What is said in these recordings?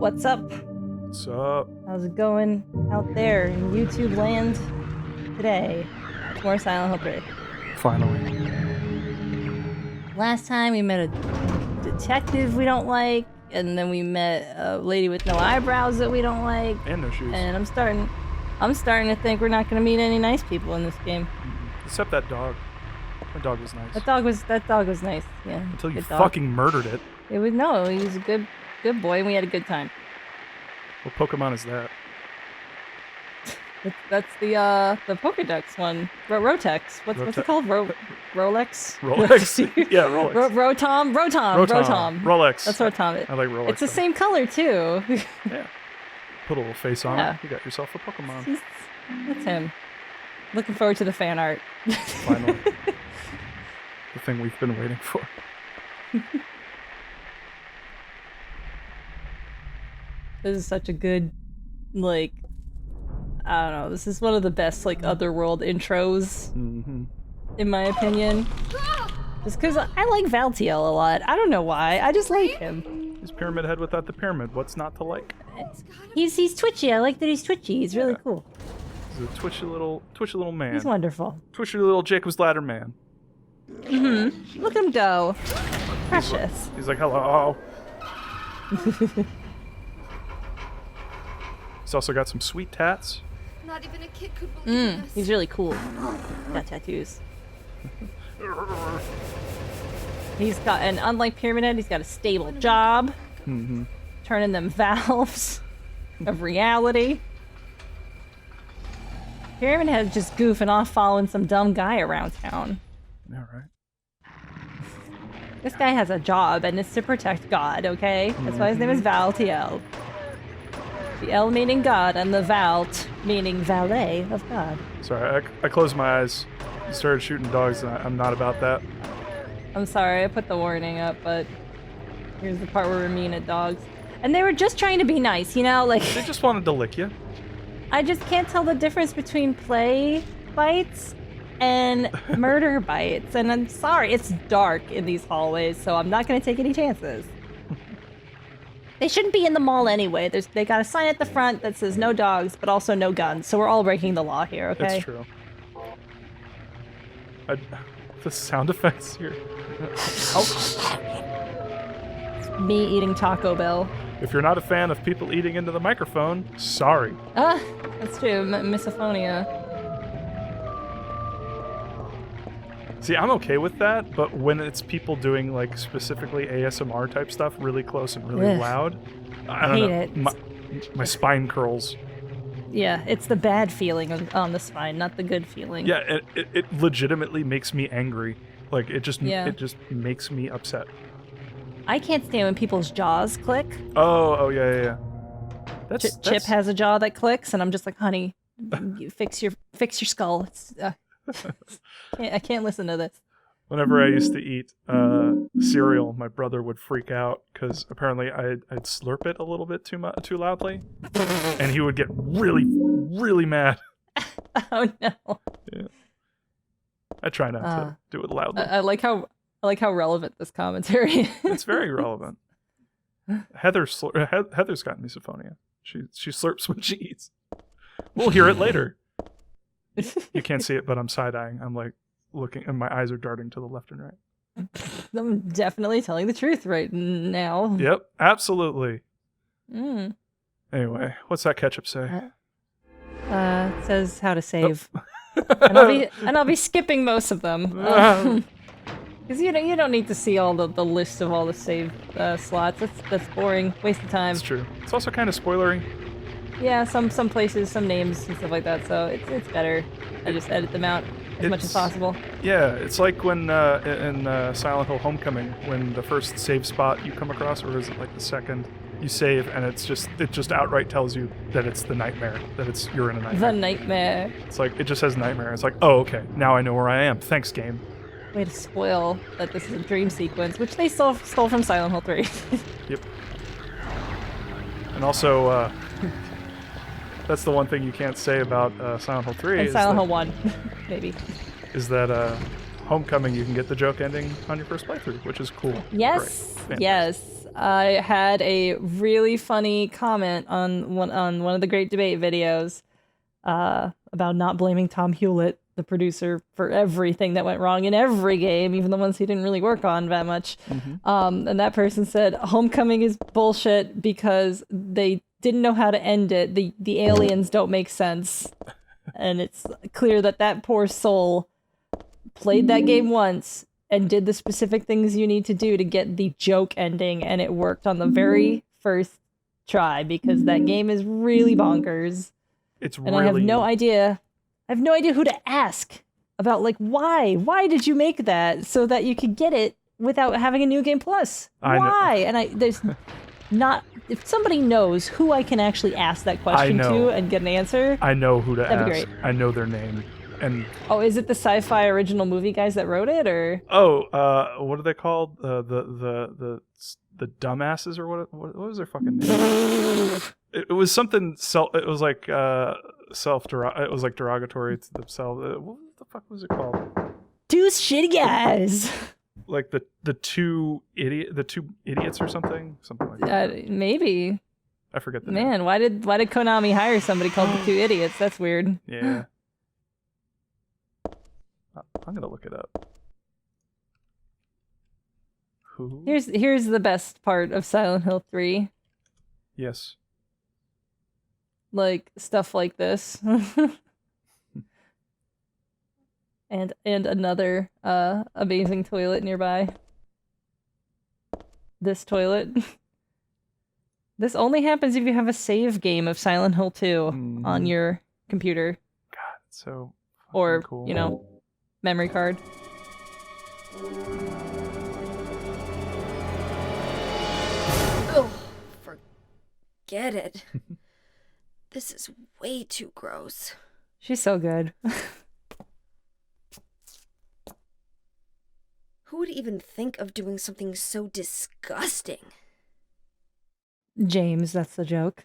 What's up? What's up? How's it going out there in YouTube land today? It's more Silent Hill 3. Finally. Last time we met a detective we don't like, and then we met a lady with no eyebrows that we don't like. And no shoes. And I'm starting to think we're not gonna meet any nice people in this game. Except that dog. That dog was nice. That dog was nice. Yeah. Until you good dog. fucking murdered it. He was a good boy, and we had a good time. What Pokemon is that? That's the Pokedex one. Rotex. What's it called? Rolex? Rolex? Yeah, Rolex. Rotom. Rolex. That's Rotom. I like Rolex. It's the same color too. Yeah. Put a little face on Yeah. it. You got yourself a Pokemon. That's him. Looking forward to the fan art. Finally. The thing we've been waiting for. This is such a good, I don't know, this is one of the best, Otherworld intros, in my opinion. Just because I like Valtiel a lot. I don't know why. I just like him. He's Pyramid Head without the pyramid. What's not to like? He's twitchy. I like that he's twitchy. He's really cool. He's a twitchy little man. He's wonderful. Twitchy little Jacob's Ladder man. Look at him go. Precious. He's like, hello. He's also got some sweet tats. Not even a kid could believe this. He's really cool. Got tattoos. He's got, and unlike Pyramid Head, he's got a stable job. Turning them valves of reality. Pyramid Head's just goofing off following some dumb guy around town. Yeah, right. This guy has a job, and it's to protect God, okay? That's why his name is Valtiel. The L meaning God, and the Valt meaning valet of God. Sorry, I closed my eyes. You started shooting dogs, and I'm not about that. I'm sorry, I put the warning up, but here's the part where we're mean at dogs. And they were just trying to be nice, you know? They just wanted to lick you. I just can't tell the difference between play bites and murder bites. And I'm sorry, it's dark in these hallways, so I'm not going to take any chances. They shouldn't be in the mall anyway. They got a sign at the front that says no dogs, but also no guns. So we're all breaking the law here, okay? That's true. The sound effects here. Me eating Taco Bell. If you're not a fan of people eating into the microphone, sorry. That's true. Misophonia. See, I'm okay with that, but when it's people doing specifically ASMR type stuff really close and really loud, I don't know. It. My spine curls. Yeah, it's the bad feeling on the spine, not the good feeling. Yeah, it legitimately makes me angry. It just makes me upset. I can't stand when people's jaws click. Oh yeah. Chip has a jaw that clicks, and I'm just like, honey, you fix your skull. It's, I can't listen to this. Whenever I used to eat cereal, my brother would freak out because apparently I'd slurp it a little bit too loudly, and he would get really, really mad. Oh no! Yeah, I try not to do it loudly. I like how relevant this commentary is. It's very relevant. Heather's got misophonia. She slurps when she eats. We'll hear it later. You can't see it, but I'm side-eyeing. I'm looking, and my eyes are darting to the left and right. I'm definitely telling the truth right now. Yep, absolutely. Anyway, what's that ketchup say? It says how to save. and I'll be skipping most of them. Because you don't need to see all the list of all the save slots. That's boring. Waste of time. It's true. It's also kind of spoilery. Yeah, some places, some names and stuff like that, so it's better. I just edit them out as much as possible. Yeah, it's like when in Silent Hill Homecoming, when the first save spot you come across, or is it the second, you save and it just outright tells you that it's the nightmare, that you're in a nightmare. The nightmare. It's it just says nightmare. It's oh, okay, now I know where I am. Thanks, game. Way to spoil that this is a dream sequence, which they stole from Silent Hill 3. Yep. And also, that's the one thing you can't say about Silent Hill 3. And Silent Hill 1, maybe. Is that Homecoming, you can get the joke ending on your first playthrough, which is cool. Yes, yes. I had a really funny comment on one of the Great Debate videos about not blaming Tom Hewlett, the producer, for everything that went wrong in every game, even the ones he didn't really work on that much. And that person said, Homecoming is bullshit because they didn't know how to end it. The aliens don't make sense. And it's clear that that poor soul played that game once and did the specific things you need to do to get the joke ending, and it worked on the very first try because that game is really bonkers. It's and really... I have no idea who to ask about, like, why did you make that so that you could get it without having a new game plus? Why? And there's not, if somebody knows who I can actually ask that question to and get an answer, I know who to that'd ask. be great. I know their name. And is it the sci-fi original movie guys that wrote it, or what are they called? The dumbasses, or what was their fucking name? It was something it was like it was like derogatory to themselves. What the fuck was it called? Two shitty guys. Like the two idiots or something like that. Maybe. I forget the name. Man, why did Konami hire somebody called the Two Idiots? That's weird. Yeah. I'm gonna look it up. Who? Here's the best part of Silent Hill 3. Yes. Like stuff like this. and another amazing toilet nearby. This toilet. This only happens if you have a save game of Silent Hill 2 on your computer. God, it's so or cool. Memory card. Oh, forget it. This is way too gross. She's so good. Who would even think of doing something so disgusting? James, that's the joke.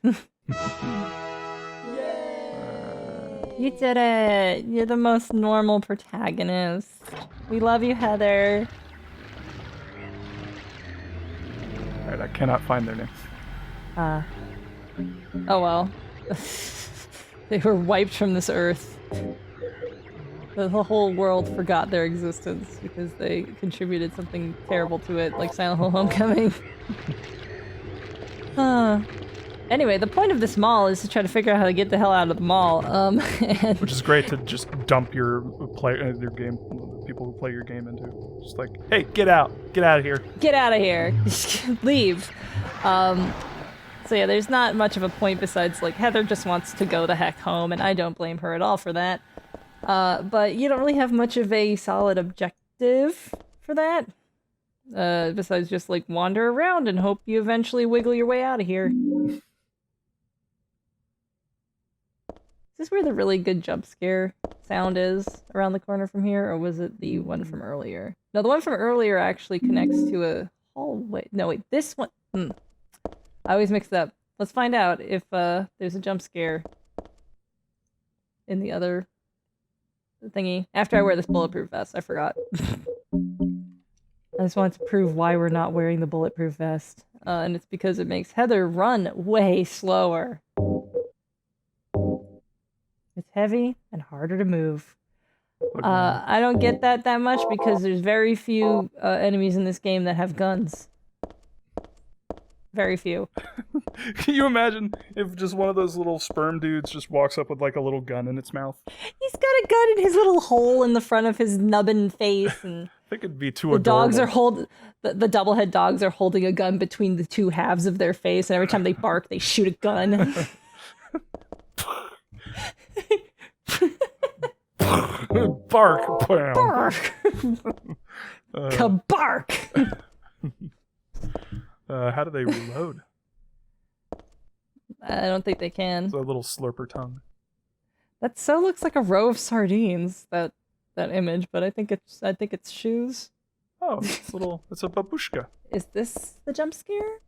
You did it! You're the most normal protagonist. We love you, Heather. Alright, I cannot find their name. Oh well. They were wiped from this earth. The whole world forgot their existence because they contributed something terrible to it, like Silent Hill Homecoming. Anyway, the point of this mall is to try to figure out how to get the hell out of the mall. Which is great to just dump your game, people who play your game into. Just like, hey, get out of here. Get out of here. Leave. So yeah, there's not much of a point besides, like, Heather just wants to go the heck home, and I don't blame her at all for that. But you don't really have much of a solid objective for that. Besides just, like, wander around and hope you eventually wiggle your way out of here. Is this where the really good jump scare sound is around the corner from here, or was it the one from earlier? No, the one from earlier actually connects to a hallway. No, wait, this one... I always mix it up. Let's find out if there's a jump scare in the other thingy. After I wear this bulletproof vest, I forgot. I just wanted to prove why we're not wearing the bulletproof vest. And it's because it makes Heather run way slower. It's heavy and harder to move. I don't get that much because there's very few enemies in this game that have guns. Very few. Can you imagine if just one of those little sperm dudes just walks up with like a little gun in its mouth? He's got a gun in his little hole in the front of his nubbin face, and I think it'd be too the adorable. dogs are the doublehead dogs are holding a gun between the two halves of their face, and every time they bark, they shoot a gun. Bark. Bark. Kabark. How do they reload? I don't think they can. It's a little slurper tongue. That so looks like a row of sardines, that image, but I think it's shoes. Oh, it's a babushka. Is this the jump scare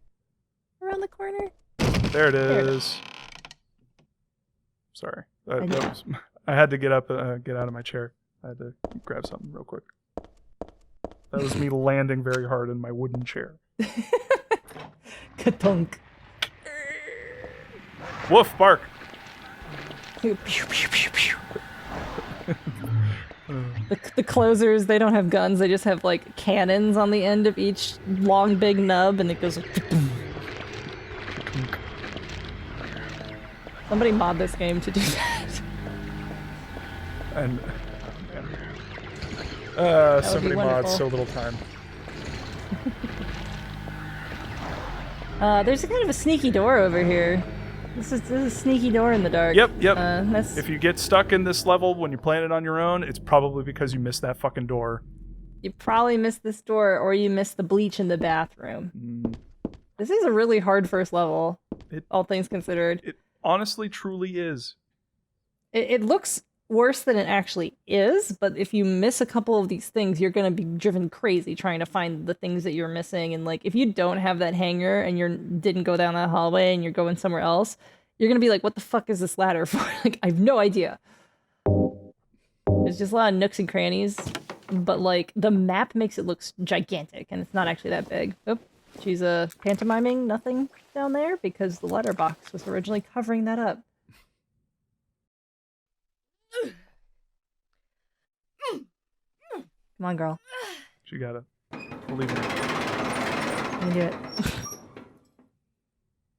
around the corner? There it is. Sorry. I had to get up, get out of my chair. I had to grab something real quick. That was me landing very hard in my wooden chair. Ka-thunk. Woof, bark. Pew, pew, pew, pew, pew. The closers, they don't have guns, they just have like cannons on the end of each long big nub, and it goes like, somebody mod this game to do that. And would so be many mods, wonderful. so little time. There's a kind of a sneaky door over here. This is a sneaky door in the dark. Yep. That's, If you get stuck in this level when you're playing it on your own, it's probably because you missed that fucking door. you probably missed this door, or you missed the bleach in the bathroom. This is a really hard first level, all things considered. It honestly, truly is. It looks worse than it actually is, but if you miss a couple of these things, you're going to be driven crazy trying to find the things that you're missing. And like, if you don't have that hanger and you didn't go down that hallway and you're going somewhere else, you're going to be like, what the fuck is this ladder for? Like, I have no idea. There's just a lot of nooks and crannies, but like, the map makes it look gigantic, and it's not actually that big. Oh, she's pantomiming nothing down there because the letterbox was originally covering that up. Come on, girl. She got it. Believe me. You can do it.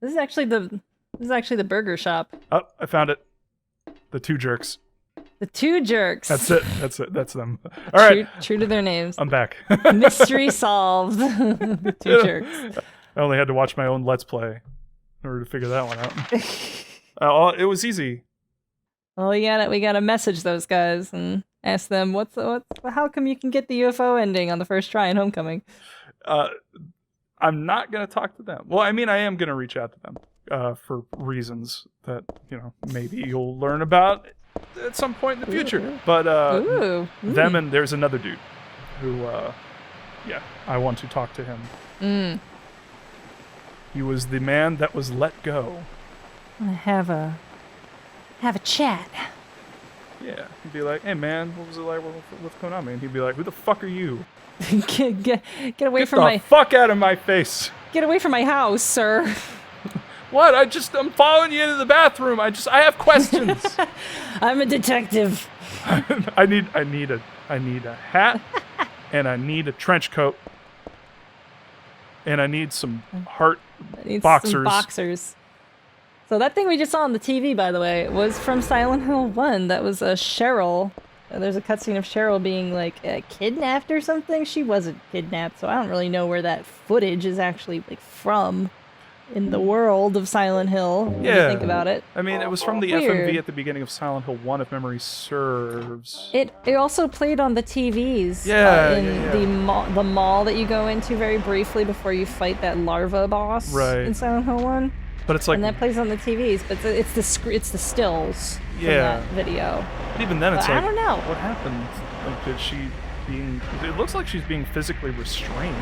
This is actually the burger shop. Oh, I found it. The two jerks. The two jerks. That's it. That's it. That's them. All right. True to their names. I'm back. Mystery solved. The two jerks. I only had to watch my own Let's Play in order to figure that one out. It was easy. Well, we gotta message those guys and ask them how come you can get the UFO ending on the first try in Homecoming? I'm not gonna talk to them. Well, I mean, I am gonna reach out to them for reasons that maybe you'll learn about at some point in the future. Ooh. But Them and there's another dude who, I want to talk to him. He was the man that was let go. I have a chat. Yeah, he'd be like, "Hey man, what was it like with Konami?" And he'd be like, "Who the fuck are you? Get away Get from the my fuck out of my face!" Get away from my house, sir. What? I'm following you into the bathroom. I have questions. I'm a detective. I need a hat, and I need a trench coat, and I need some heart I need boxers. some boxers. So that thing we just saw on the TV, by the way, was from Silent Hill 1. That was Cheryl. There's a cutscene of Cheryl being like kidnapped or something. She wasn't kidnapped, so I don't really know where that footage is actually like from in the world of Silent Hill. When you think about it. I mean, it was from the Weird. FMV at the beginning of Silent Hill 1, if memory serves. It also played on the TVs. Yeah, the mall that you go into very briefly before you fight that larva boss in Silent Hill 1. But it's like, and that plays on the TVs, but it's the stills from that video. But even then, it's but like, I don't know. What happened? Like, it looks like she's being physically restrained.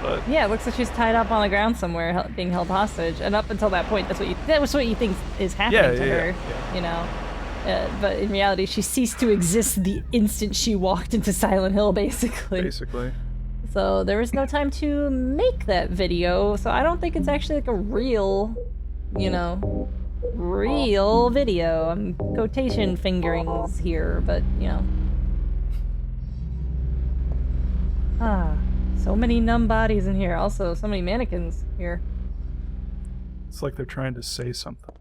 But Yeah, it looks like she's tied up on the ground somewhere, being held hostage. And up until that point, that was what you think is happening to her. Yeah. You know, but in reality, she ceased to exist the instant she walked into Silent Hill, basically. So there was no time to make that video. So I don't think it's actually like a real, real video. I'm quotation fingerings here, but so many numb bodies in here. Also, so many mannequins here. It's like they're trying to say something.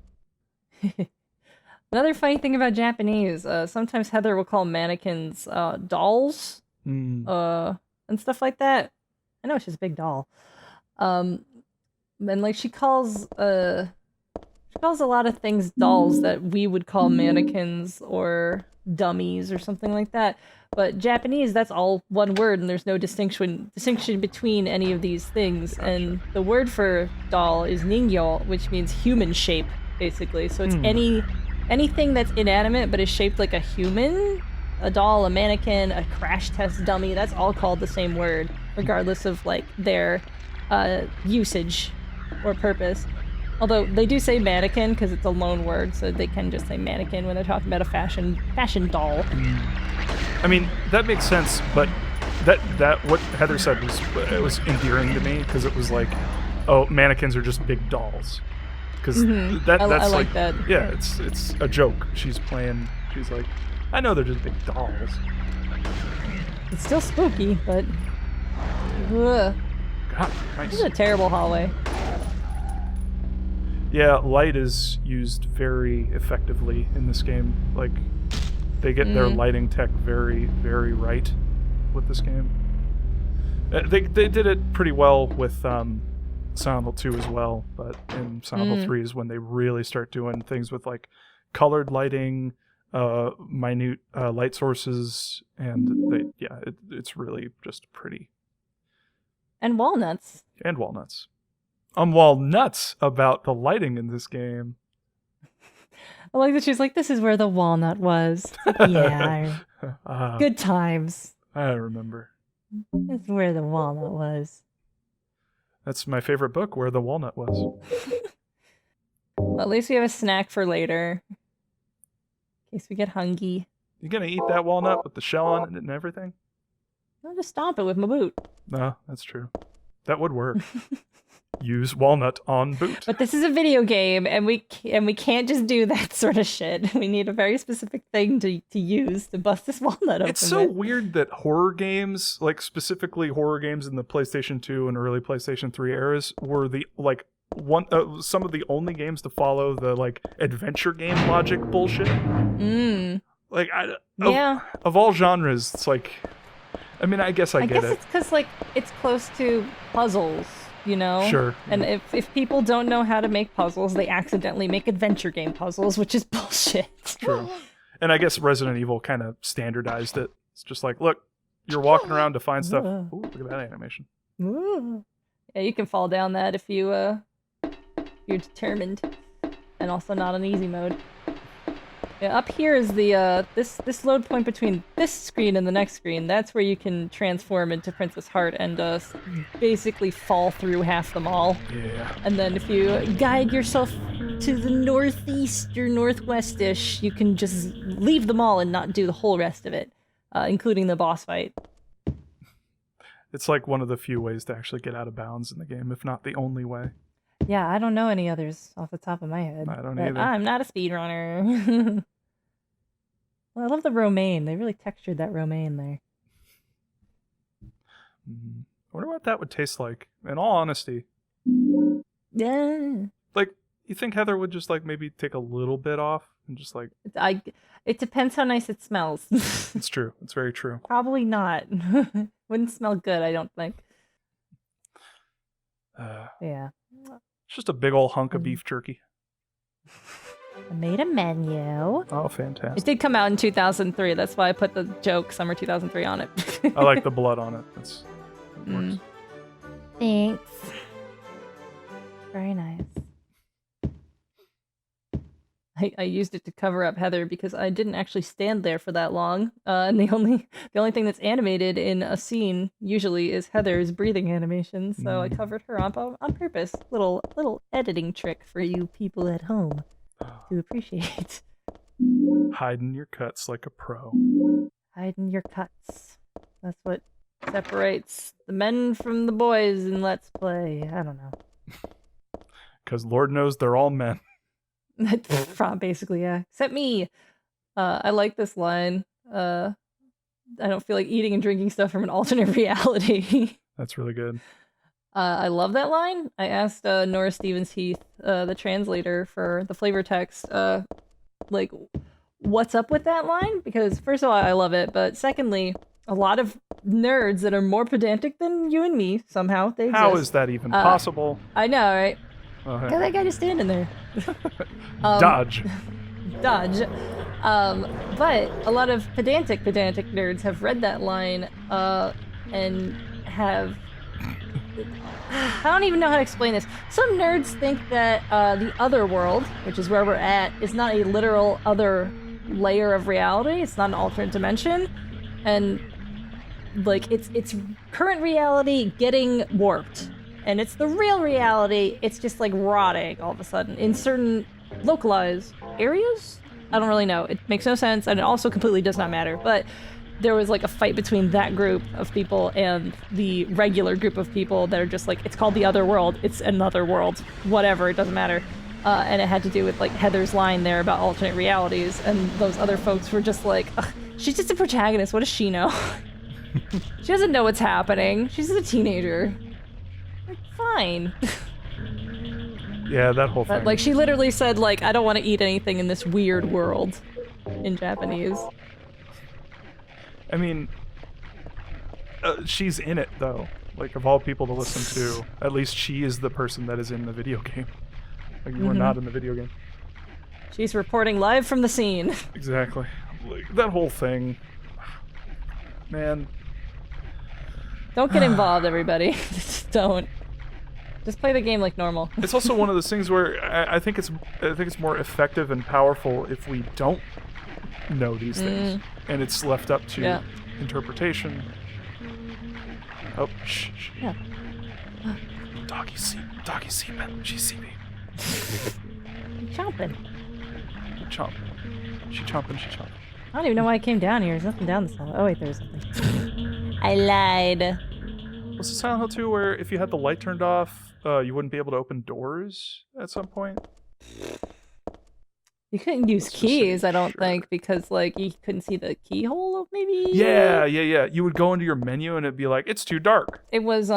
Another funny thing about Japanese, sometimes Heather will call mannequins dolls, and stuff like that. I know she's a big doll. And like she calls a lot of things dolls that we would call mannequins or dummies or something like that. But Japanese, that's all one word, and there's no distinction between any of these things. Gotcha. And the word for doll is ningyo, which means human shape, basically. So it's anything that's inanimate but is shaped like a human. A doll, a mannequin, a crash test dummy, that's all called the same word, regardless of like their usage or purpose. Although they do say mannequin because it's a loan word, so they can just say mannequin when they're talking about a fashion doll. I mean, that makes sense, but that what Heather said was endearing to me, because it was like, oh, mannequins are just big dolls. Because that's I like like that. Yeah, it's a joke. She's like, I know they're just big dolls. It's still spooky, but ugh. God, nice. This is a terrible hallway. Yeah, light is used very effectively in this game. Like, they get their lighting tech very, very right with this game. They did it pretty well with Silent Hill 2 as well, but in Silent Hill 3 is when they really start doing things with like colored lighting, minute light sources, and it's really just pretty. And walnuts. And walnuts. I'm walnuts about the lighting in this game. I like that she's like, this is where the walnut was. It's like, yeah. Good times. I remember. This is where the walnut was. That's my favorite book, Where the Walnut Was. Well, at least we have a snack for later. In case we get hungry. You gonna eat that walnut with the shell on it and everything? I'll just stomp it with my boot. No, that's true. That would work. Use walnut on boot. But this is a video game, and we can't just do that sort of shit. We need a very specific thing to use to bust this walnut open. It's so with. weird that horror games, like specifically horror games in the PlayStation 2 and early PlayStation 3 eras, were the like some of the only games to follow the like adventure game logic bullshit. Like of all genres, it's like, I mean, I guess I get it. It's because like it's close to puzzles. You know? Sure. And if people don't know how to make puzzles, they accidentally make adventure game puzzles, which is bullshit. True. And I guess Resident Evil kind of standardized it. It's just like, look, you're walking around to find stuff. Ooh, look at that animation. Ooh. Yeah, you can fall down that if you're determined, and also not on easy mode. Yeah, up here is the this load point between this screen and the next screen. That's where you can transform into Princess Heart and basically fall through half them all. Yeah. And then if you guide yourself to the northeast or northwest-ish, you can just leave them all and not do the whole rest of it, including the boss fight. It's like one of the few ways to actually get out of bounds in the game, if not the only way. Yeah, I don't know any others off the top of my head. I don't but either. I'm not a speedrunner. Well, I love the romaine. They really textured that romaine there. I wonder what that would taste like, in all honesty. Yeah. Like, you think Heather would just like maybe take a little bit off and just like... It depends how nice it smells. It's true. It's very true. Probably not. Wouldn't smell good, I don't think. Yeah. It's just a big old hunk of beef jerky. I made a menu. Oh, fantastic. It did come out in 2003. That's why I put the joke Summer 2003 on it. I like the blood on it. That works. Thanks. Very nice. I used it to cover up Heather because I didn't actually stand there for that long. And the only thing that's animated in a scene usually is Heather's breathing animation. So I covered her up on purpose. Little editing trick for you people at home to appreciate. Hiding your cuts like a pro. Hiding your cuts. That's what separates the men from the boys in Let's Play. I don't know. Because Lord knows they're all men. Basically, yeah. Except me. I like this line. I don't feel like eating and drinking stuff from an alternate reality. That's really good. I love that line. I asked Nora Stevens-Heath, the translator for the flavor text, like, what's up with that line? Because first of all, I love it, but secondly, a lot of nerds that are more pedantic than you and me, somehow, they exist. How is that even possible? I know, right? Okay. Got that guy just standing there. Dodge. Dodge. But a lot of pedantic nerds have read that line and have... I don't even know how to explain this. Some nerds think that the other world, which is where we're at, is not a literal other layer of reality. It's not an alternate dimension. And like it's current reality getting warped. And it's the real reality. It's just like rotting all of a sudden in certain localized areas. I don't really know. It makes no sense, and it also completely does not matter. But there was like a fight between that group of people and the regular group of people that are just like, it's called the other world, it's another world, whatever, it doesn't matter. And it had to do with like Heather's line there about alternate realities, and those other folks were just like, she's just a protagonist, what does she know? She doesn't know what's happening, she's a teenager. Like, fine. Yeah, that whole thing. But like, she literally said like, I don't want to eat anything in this weird world, in Japanese. I mean, she's in it, though. Like, of all people to listen to, at least she is the person that is in the video game. Like, you are not in the video game. She's reporting live from the scene. Exactly. Like, that whole thing. Man. Don't get involved, everybody. Just don't. Just play the game like normal. It's also one of those things where I think it's more effective and powerful if we don't know these things, and it's left up to interpretation. Oh, shh. Yeah. Doggy seeping. She's seeping. Chomping. Chomp. She chomping. I don't even know why I came down here. There's nothing down this hall. Oh wait, there's something. I lied. Was it Silent Hill 2 where if you had the light turned off, you wouldn't be able to open doors at some point? You couldn't use keys, I don't think, because like you couldn't see the keyhole, maybe. Yeah. You would go into your menu and it'd be like, it's too dark. It was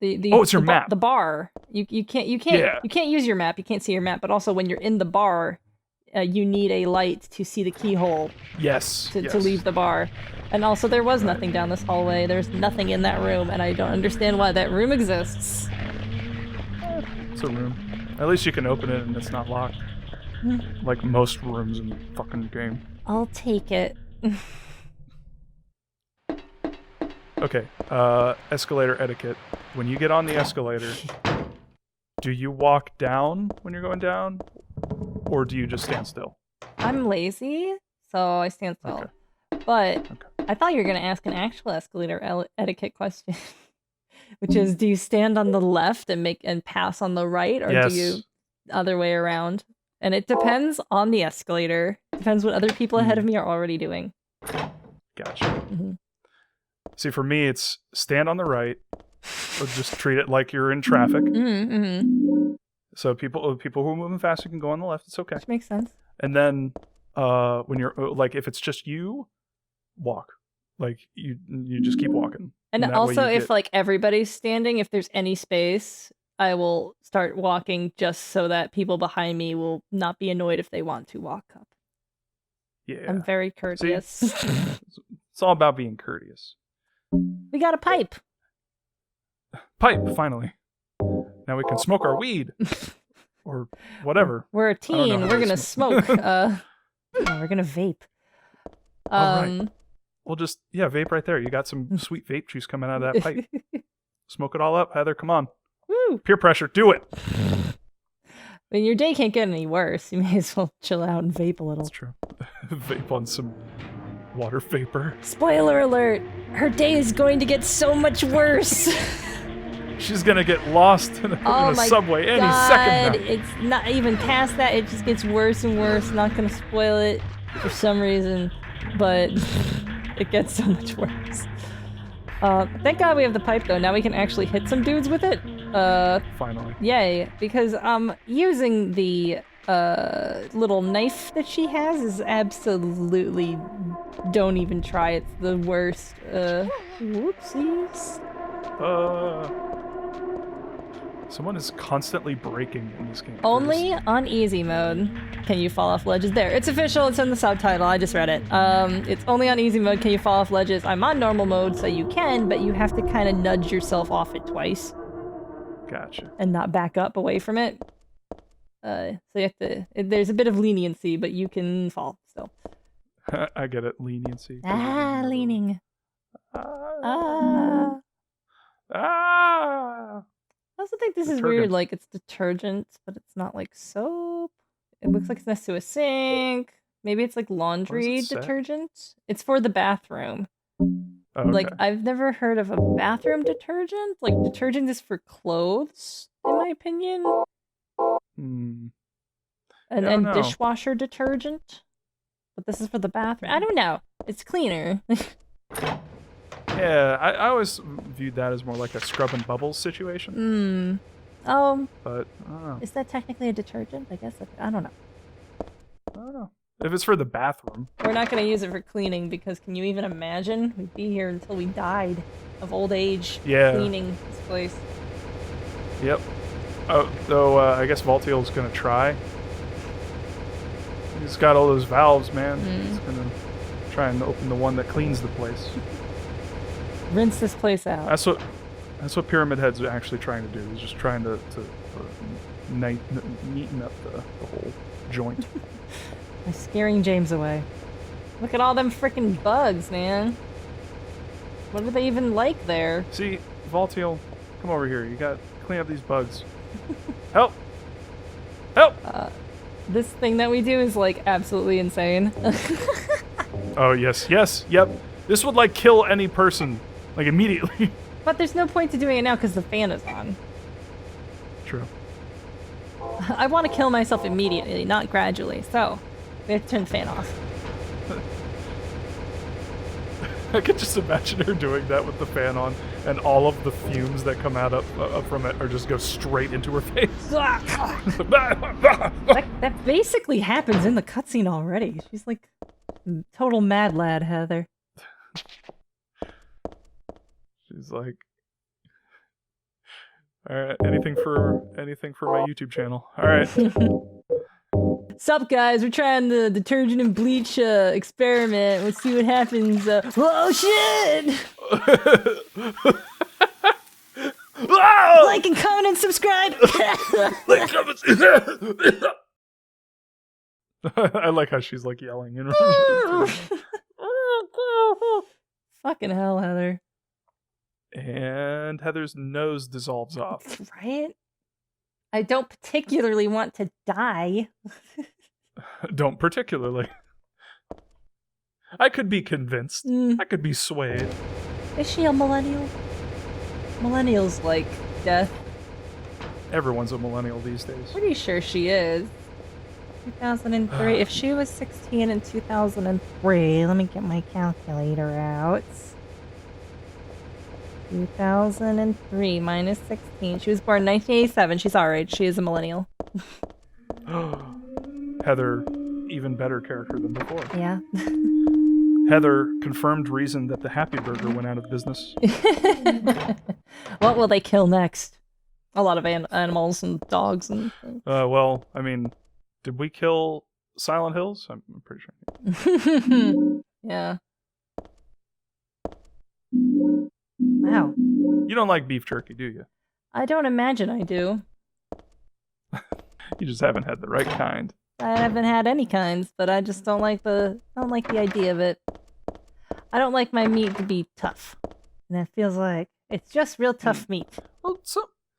it's your map. The bar. You can't use your map. You can't see your map. But also when you're in the bar, you need a light to see the keyhole. Yes. To leave the bar. And also there was nothing down this hallway. There's nothing in that room, and I don't understand why that room exists. It's a room. At least you can open it and it's not locked. Like most rooms in the fucking game. I'll take it. Okay, escalator etiquette. When you get on the escalator, do you walk down when you're going down? Or do you just stand still? I'm lazy, so I stand still. Okay. But I thought you were going to ask an actual escalator etiquette question. Which is, do you stand on the left and pass on the right? Or do you other way around? And it depends on the escalator. Depends what other people ahead of me are already doing. Gotcha. See, for me, it's stand on the right, or just treat it like you're in traffic. So people who are moving faster can go on the left. It's okay. Which makes sense. And then when you're like, if it's just you, walk. Like you just keep walking. And also, if like everybody's standing, if there's any space, I will start walking just so that people behind me will not be annoyed if they want to walk up. Yeah. I'm very courteous. See? It's all about being courteous. We got a pipe. Pipe, finally. Now we can smoke our weed. Or whatever. We're a teen. We're going to smoke. No, we're going to vape. All right. We'll just, vape right there. You got some sweet vape juice coming out of that pipe. Smoke it all up, Heather. Come on. Woo. Peer pressure. Do it. I mean, your day can't get any worse. You may as well chill out and vape a little. That's true. Vape on some water vapor. Spoiler alert. Her day is going to get so much worse. She's going to get lost in a subway any second now. It's not even past that. It just gets worse and worse. Not going to spoil it for some reason, but it gets so much worse. Thank God we have the pipe, though. Now we can actually hit some dudes with it. Finally. Yay, because using the little knife that she has is absolutely, don't even try. It's the worst. Whoopsies. Someone is constantly breaking in this game. Only on easy mode can you fall off ledges. There, it's official. It's in the subtitle. I just read it. It's only on easy mode can you fall off ledges. I'm on normal mode, so you can, but you have to kind of nudge yourself off it twice. Gotcha. And not back up away from it. So you have to. There's a bit of leniency, but you can fall still. I get it. Leniency. Leaning. I also think this is weird, like, it's detergent, but it's not, like, soap. It looks like it's next to a sink. Maybe it's, like, laundry detergent. It's for the bathroom. Okay. Like, I've never heard of a bathroom detergent. Like, detergent is for clothes, in my opinion. And dishwasher detergent. But this is for the bathroom. I don't know. It's cleaner. Yeah, I always viewed that as more like a scrub and bubbles situation. Oh, But I don't know. is that technically a detergent? I guess I don't know. I don't know. If it's for the bathroom. We're not going to use it for cleaning because can you even imagine? We'd be here until we died of old age cleaning this place. Yep. Oh, though I guess Voltiel's gonna try. He's got all those valves, man. He's gonna try and open the one that cleans the place. Rinse this place out. That's what Pyramid Head's actually trying to do. He's just trying to neaten up the whole joint. By scaring James away. Look at all them freaking bugs, man. What are they even like there? See, Voltiel, come over here. You got to clean up these bugs. Help! Help! This thing that we do is like absolutely insane. Oh, yes, yep. This would like kill any person, like immediately. But there's no point to doing it now because the fan is on. True. I want to kill myself immediately, not gradually, so we have to turn the fan off. I could just imagine her doing that with the fan on, and all of the fumes that come out up from it are just go straight into her face. that basically happens in the cutscene already. She's like total mad lad, Heather. She's like, all right, anything for my YouTube channel. All right. Sup, guys? We're trying the detergent and bleach experiment. Let's see what happens. Whoa, shit! Like and comment and subscribe. I like how she's like yelling. Fucking hell, Heather. And Heather's nose dissolves off. Right? I don't particularly want to die. Don't particularly. I could be convinced. I could be swayed. Is she a millennial? Millennials like death. Everyone's a millennial these days. Pretty sure she is. 2003. If she was 16 in 2003, let me get my calculator out. 2003 minus 16. She was born in 1987. She's our age. She is a millennial. Heather, even better character than before. Yeah. Heather, confirmed reason that the Happy Burger went out of business. What will they kill next? A lot of animals and dogs and things. Well, I mean, did we kill Silent Hills? I'm pretty sure. Yeah. Wow. You don't like beef jerky, do you? I don't imagine I do. You just haven't had the right kind. I haven't had any kinds, but I just don't like the idea of it. I don't like my meat to be tough. And it feels like it's just real tough meat. Well,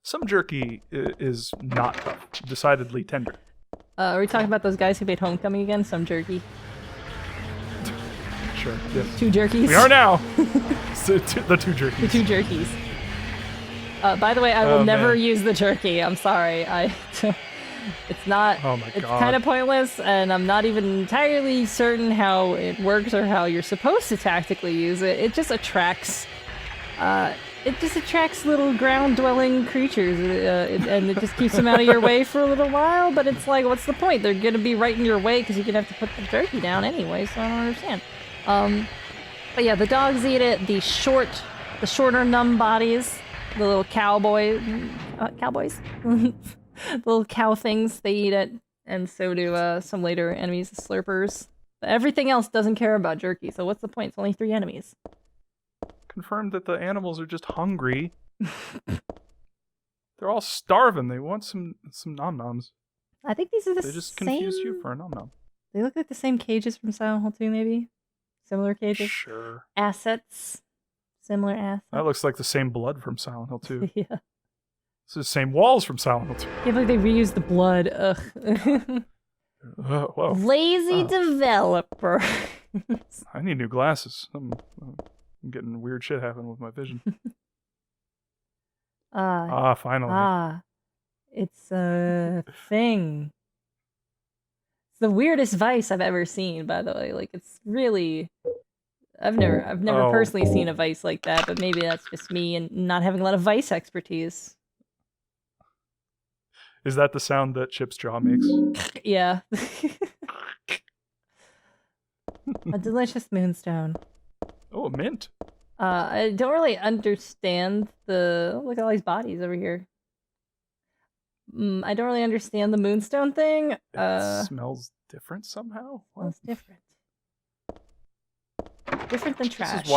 some jerky is not tough. Decidedly tender. Are we talking about those guys who made Homecoming again? Some jerky. Sure, yes. Two jerkies. We are now! The two jerkies. The two jerkies. By the way, I will never use the jerky. I'm sorry. It's not. Oh my god. It's kind of pointless, and I'm not even entirely certain how it works or how you're supposed to tactically use it. It just attracts. It just attracts little ground-dwelling creatures, and it just keeps them out of your way for a little while. But it's like, what's the point? They're gonna be right in your way because you're gonna have to put the jerky down anyway. So I don't understand. But yeah, the dogs eat it. The shorter, numb bodies, the little cowboys, the little cow things, they eat it, and so do some later enemies, the slurpers. But everything else doesn't care about jerky. So what's the point? It's only 3 enemies. Confirmed that the animals are just hungry. They're all starving. They want some nom-noms. I think these are the same. They just confused you for a nom-nom. They look like the same cages from Silent Hill 2, maybe? Similar cages? Sure. Assets. Similar assets. That looks like the same blood from Silent Hill 2. Yeah. It's the same walls from Silent Hill 2. I can't believe they reused the blood. Ugh. Whoa. Lazy developer. I need new glasses. I'm getting weird shit happening with my vision. Finally. It's a thing. It's the weirdest vice I've ever seen, by the way. Like, it's really I've never Oh. personally seen a vice like that, but maybe that's just me and not having a lot of vice expertise. Is that the sound that Chip's jaw makes? Yeah. A delicious moonstone. Oh, a mint. I don't really understand look at all these bodies over here. I don't really understand the moonstone thing. It smells different somehow. What? It's different. Different than trash.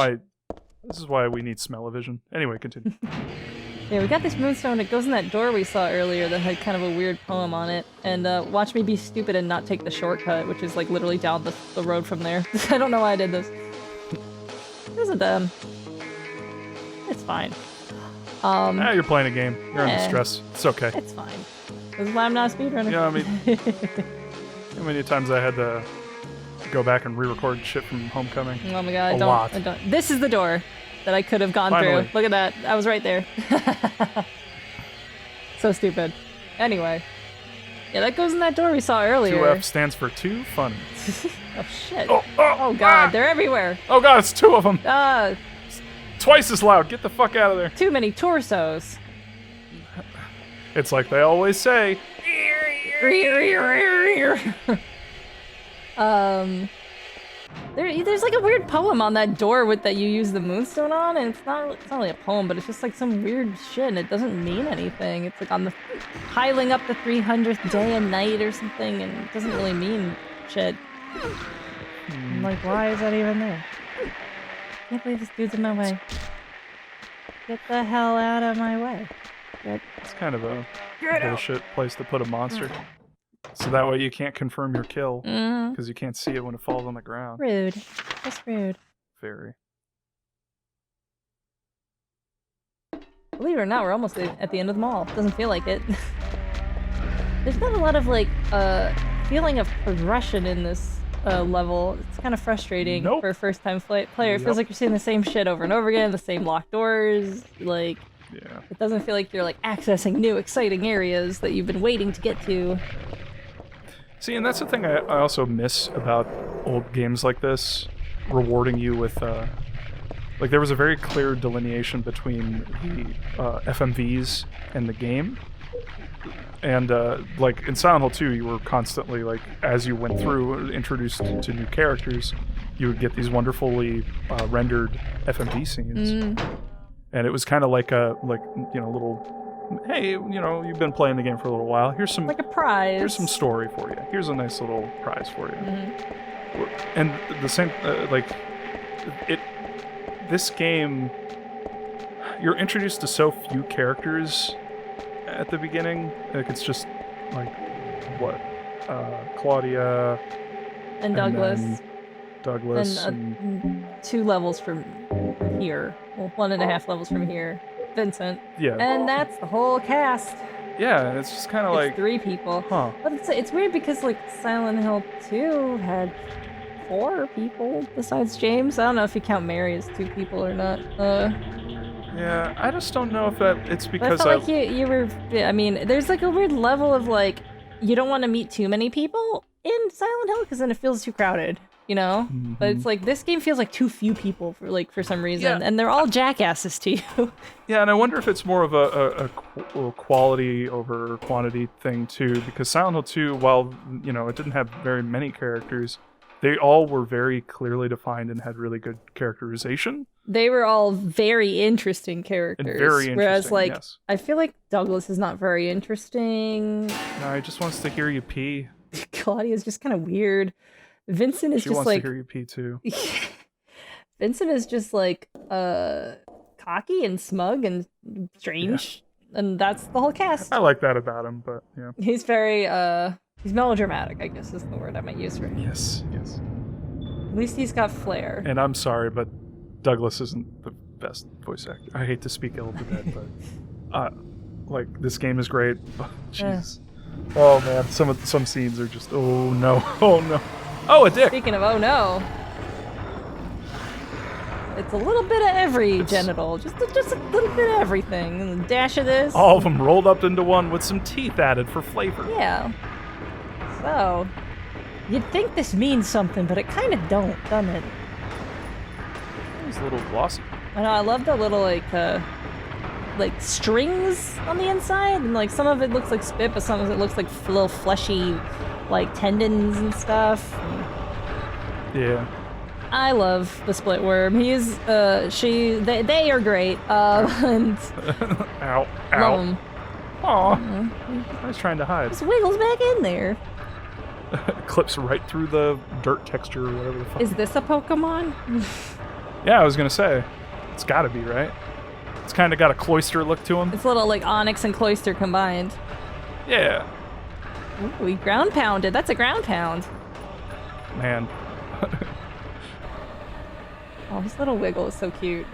This is why we need smell-o-vision. Anyway, continue. Yeah, we got this moonstone. It goes in that door we saw earlier that had kind of a weird poem on it. And watch me be stupid and not take the shortcut, which is like literally down the road from there. I don't know why I did this. It wasn't dumb. It's fine. You're playing a game. You're under stress. It's okay. It's fine. This is why I'm not a speedrunner. Yeah, I mean, how many times I had to go back and re-record shit from Homecoming? Oh my god, A lot. I don't. This is the door that I could have gone Finally. through. Look at that. I was right there. So stupid. Anyway. Yeah, that goes in that door we saw earlier. 2F stands for too funny. Oh shit. Oh God, ah! they're everywhere. Oh god, it's two of them. Uh, Twice as loud. Get the fuck out of there. too many torsos. It's like they always say. There's like a weird poem on that door that you use the moonstone on, and it's not really a poem, but it's just like some weird shit, and it doesn't mean anything. It's like on the piling up the 300th day and night or something, and it doesn't really mean shit. I'm like, why is that even there? Can't believe this dude's in my way. Get the hell out of my way. It's kind of a bullshit place to put a monster. So that way you can't confirm your kill, because you can't see it when it falls on the ground. Rude. Just rude. Very. Believe it or not, we're almost at the end of the mall. Doesn't feel like it. There's not a lot of like feeling of progression in this level. It's kind of frustrating for a first-time player. It feels like you're seeing the same shit over and over again, the same locked doors. Like, Yeah. it doesn't feel like you're like accessing new, exciting areas that you've been waiting to get to. See, and that's the thing I also miss about old games like this, rewarding you with, like, there was a very clear delineation between the FMVs and the game. And, like, in Silent Hill 2, you were constantly, like, as you went through, introduced to new characters, you would get these wonderfully rendered FMV scenes. And it was kind of like a, little, hey, you've been playing the game for a little while. Here's some, like a prize. Here's some story for you. Here's a nice little prize for you. And the same, this game, you're introduced to so few characters at the beginning. Like, it's just, like, Claudia. And Douglas. And Douglas. And 2 levels from here. Well, 1.5 levels from here. Vincent. Yeah. And that's the whole cast. Yeah, it's just kind of like... 3 people. Huh. But it's weird because, like, Silent Hill 2 had 4 people besides James. I don't know if you count Mary as 2 people or not. Yeah, I just don't know if it's because I felt like you were... I mean, there's, like, a weird level of, like, you don't want to meet too many people in Silent Hill because then it feels too crowded. You know, but it's like this game feels like too few people for some reason, and they're all jackasses to you. Yeah, and I wonder if it's more of a quality over quantity thing too, because Silent Hill 2, while it didn't have very many characters, they all were very clearly defined and had really good characterization. They were all very interesting characters. And very interesting, whereas, like, yes. I feel like Douglas is not very interesting. No, he just wants to hear you pee. Claudia's just kind of weird. Vincent is she just wants like to hear you pee too. Vincent is just like cocky and smug and strange, and that's the whole cast. I like that about him, but yeah. He's very he's melodramatic, I guess is the word I might use for him. Yes. At least he's got flair. And I'm sorry, but Douglas isn't the best voice actor. I hate to speak ill of the dead, but like, this game is great. Jeez. Oh man, some scenes are just oh no. Oh, a dick! Speaking of oh no, it's a little bit of every genital, just a little bit of everything, and a dash of this. All of them rolled up into one with some teeth added for flavor. Yeah. So, you'd think this means something, but it kind of don't, doesn't it? It's a little glossy. I know, I love the little like strings on the inside, and like some of it looks like spit, but some of it looks like little fleshy, like tendons and stuff. Yeah. I love the split worm. He is, they are great. And Ow. love Ow. him. Aw. I was trying to hide. Just wiggles back in there. Clips right through the dirt texture or whatever the fuck. Is this a Pokemon? Yeah, I was gonna say. It's gotta be, right? It's kind of got a cloister look to him. It's a little like Onyx and Cloyster combined. Yeah. Ooh, we ground pounded. That's a ground pound. Man. Oh, his little wiggle is so cute.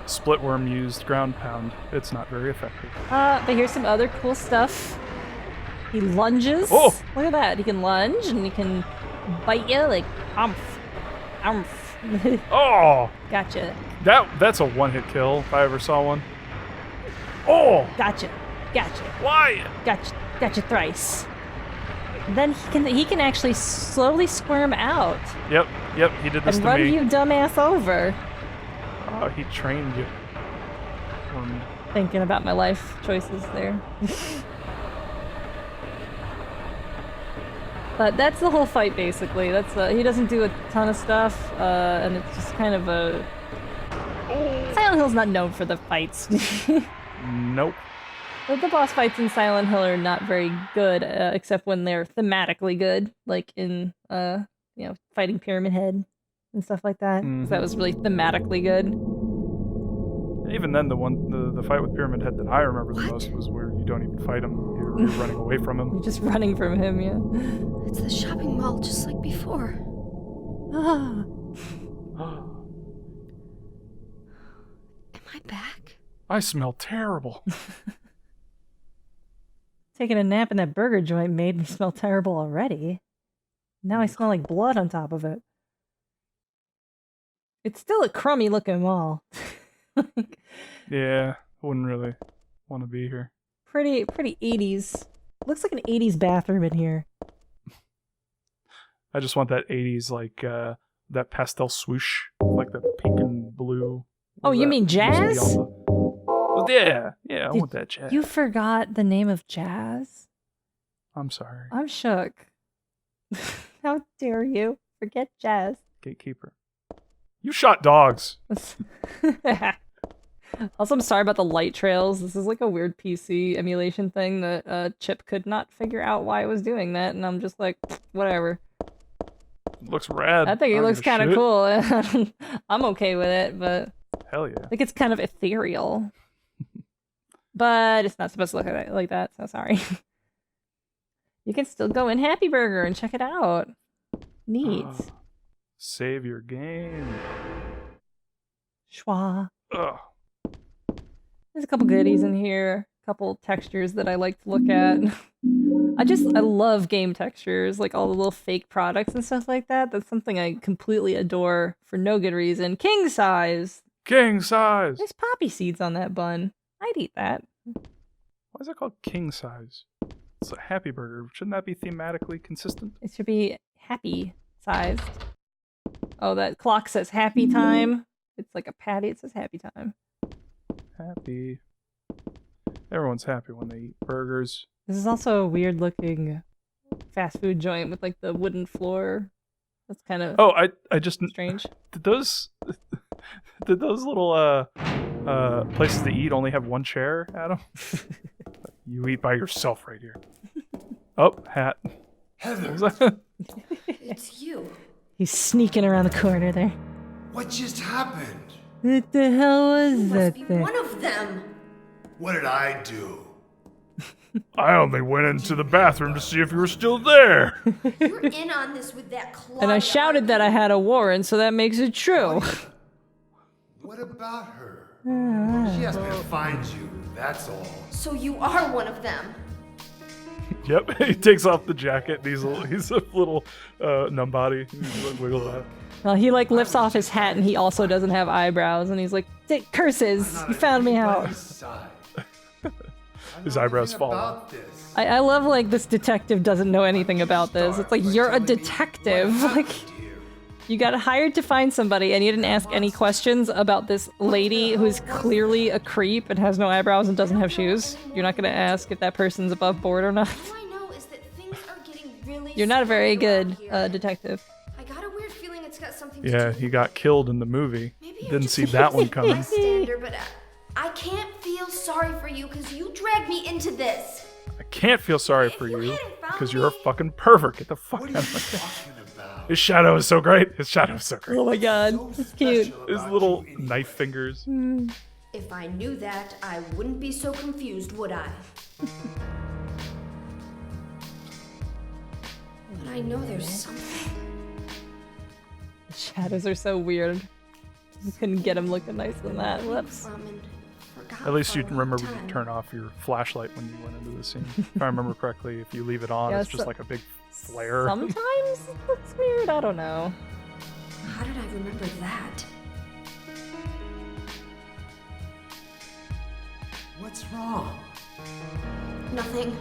Splitworm used ground pound. It's not very effective. But here's some other cool stuff. He lunges. Oh! Look at that. He can lunge and he can bite you like umph. Umph. Oh! Gotcha. That's a one-hit kill if I ever saw one. Oh! Gotcha. Gotcha. Why? Gotcha. Gotcha thrice. Then he can actually slowly squirm out Yep, he did this and to run me. you dumbass over. Oh, he trained you. Thinking about my life choices there. But that's the whole fight, basically. That's he doesn't do a ton of stuff, and it's just kind of a... Silent Hill's not known for the fights. Nope. But the boss fights in Silent Hill are not very good, except when they're thematically good, like in, fighting Pyramid Head and stuff like that. 'Cause that was really thematically good. Even then, the fight with Pyramid Head that I remember the most was where you don't even fight him. You're running away from him. You're just running from him, yeah. It's the shopping mall just like before. Ah. Am I back? I smell terrible. Taking a nap in that burger joint made me smell terrible already. Now I smell like blood on top of it. It's still a crummy looking mall. Yeah, I wouldn't really want to be here. Pretty 80s. Looks like an 80s bathroom in here. I just want that 80s, like, that pastel swoosh, like the pink and blue. Oh, you mean jazz? Yeah, I want that jazz. You forgot the name of jazz? I'm sorry. I'm shook. How dare you forget jazz? Gatekeeper. You shot dogs. Also, I'm sorry about the light trails. This is like a weird PC emulation thing that Chip could not figure out why it was doing that, and I'm just like, whatever. Looks rad. I think it don't looks give a kind of shit. cool. I'm okay with it, but Hell yeah. I think it's kind of ethereal. But it's not supposed to look like that, so sorry. You can still go in Happy Burger and check it out. Neat. Save your game. Schwa. Ugh. There's a couple goodies in here, a couple textures that I like to look at. I love game textures, like all the little fake products and stuff like that. That's something I completely adore for no good reason. King size! King size. There's poppy seeds on that bun. I'd eat that. Why is it called king size? It's a Happy Burger. Shouldn't that be thematically consistent? It should be happy sized. Oh, that clock says happy time. It's like a patty, it says happy time. Happy. Everyone's happy when they eat burgers. This is also a weird looking fast food joint with like the wooden floor. That's kind of I just strange. did those little places to eat only have one chair, Adam? You eat by yourself right here. Oh, hat. Heather, What was that? It's you. He's sneaking around the corner there. what just happened? What the hell was You must that be thing? one of them. What did I do? I only went into the bathroom to see if you were still there. You're in on this with that claw. And I shouted that I had a warrant, so that makes it true. What about her? She asked me to find you, that's all. So you are one of them. Yep, he takes off the jacket. He's a little numb body. He's like, wiggle that. Well, he like lifts off his hat and he also doesn't have eyebrows, and he's like, curses, you found me out. His eyebrows fall About this. I love like this detective doesn't know anything about this. It's like, you're a detective. Like, Dear, You got hired to find somebody, and you didn't ask any questions about this lady who's clearly a creep and has no eyebrows and doesn't have shoes. You're not gonna ask if that person's above board or not. All I know is that things are getting really You're not a very good scary around here. detective. I got a weird feeling it's got something to Yeah, do he with got killed in the movie. Maybe you're Didn't just see that one a coming. bystander, but I can't feel sorry for you because you dragged me into this. I can't feel sorry for If you you hadn't found because you're a me- fucking pervert. Get the fuck What out are you of my face. talking about? His shadow is so great. His shadow is so great. Oh my god, So it's cute. special His about little you anyway. knife fingers. If I knew that, I wouldn't be so confused, would I? But I know there's something. The shadows are so weird. You couldn't get him looking nicer than that. Whoops. From and forgot At least for you a long remember to time. turn off your flashlight when you went into the scene. If I remember correctly, if you leave it on, Yeah, it's just so- like a big flare. Sometimes it looks weird, I don't know. How did I remember that? What's wrong? Nothing.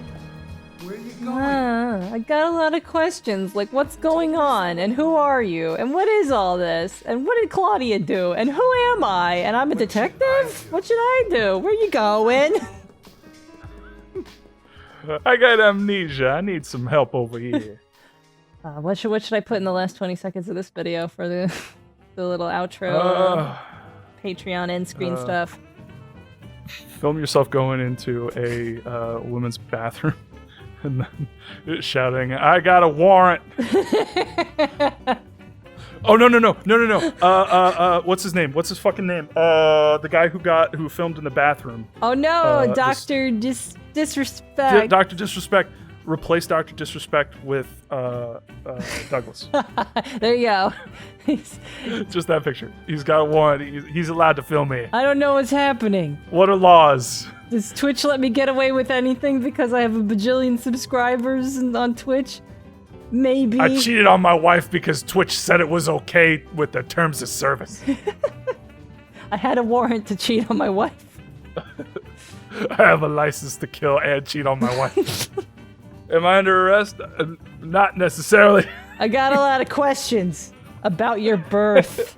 Where are you going? I got a lot of questions, like what's going on, and who are you, and what is all this, and what did Claudia do, and who am I, and I'm a What should I detective? do? What should I do? Where you going? I got amnesia. I need some help over here. What should I put in the last 20 seconds of this video for the little outro Patreon end screen stuff? Film yourself going into a women's bathroom and then shouting, "I got a warrant!" Oh no! What's his name? What's his fucking name? The guy who filmed in the bathroom. Oh no, this- Doctor Disrespect. Dr. Disrespect. Replace Dr. Disrespect with Douglas. There you go. Just that picture. He's got a warrant. He's allowed to film me. I don't know what's happening. What are laws? Does Twitch let me get away with anything because I have a bajillion subscribers on Twitch? Maybe. I cheated on my wife because Twitch said it was okay with the terms of service. I had a warrant to cheat on my wife. I have a license to kill and cheat on my wife. Am I under arrest? Not necessarily. I got a lot of questions about your birth.